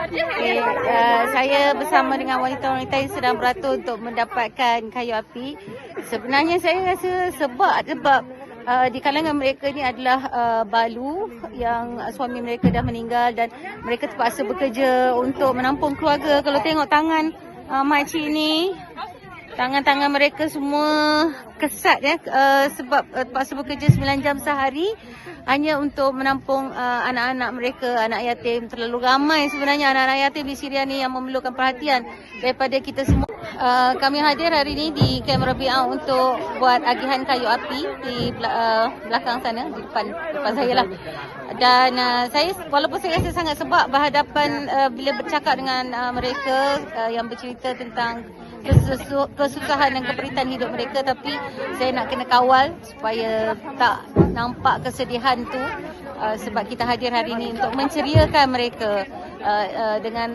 Okay, saya bersama dengan wanita-wanita yang sedang beratur untuk mendapatkan kayu api. Sebenarnya saya rasa sebab di kalangan mereka ni adalah balu yang suami mereka dah meninggal dan mereka terpaksa bekerja untuk menampung keluarga. Kalau tengok tangan makcik ni, tangan-tangan mereka semua kesat ya, sebab terpaksa bekerja 9 jam sehari hanya untuk menampung anak-anak mereka, anak yatim. Terlalu ramai sebenarnya anak-anak yatim di Syria ni yang memerlukan perhatian daripada kita semua. Kami hadir hari ini di Kem Rabi'ah untuk buat agihan kayu api di belakang sana, di depan saya lah. Dan saya, walaupun saya rasa sangat sebab berhadapan bila bercakap dengan mereka yang bercerita tentang kesusahan dan keperitan hidup mereka, tapi saya nak kena kawal supaya tak nampak kesedihan tu, sebab kita hadir hari ini untuk menceriakan mereka dengan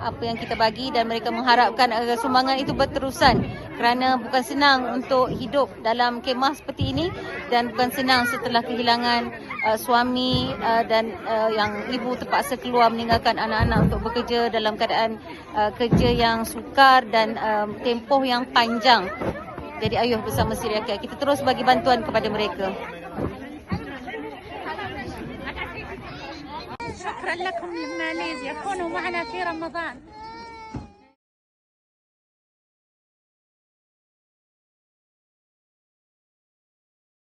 apa yang kita bagi, dan mereka mengharapkan agar sumbangan itu berterusan kerana bukan senang untuk hidup dalam kemah seperti ini dan bukan senang setelah kehilangan suami dan yang ibu terpaksa keluar meninggalkan anak-anak untuk bekerja dalam keadaan kerja yang sukar dan tempoh yang panjang. Jadi ayuh bersama Syria Care kita terus bagi bantuan kepada mereka. شكرا لكم من ماليزيا كونوا معنا في رمضان.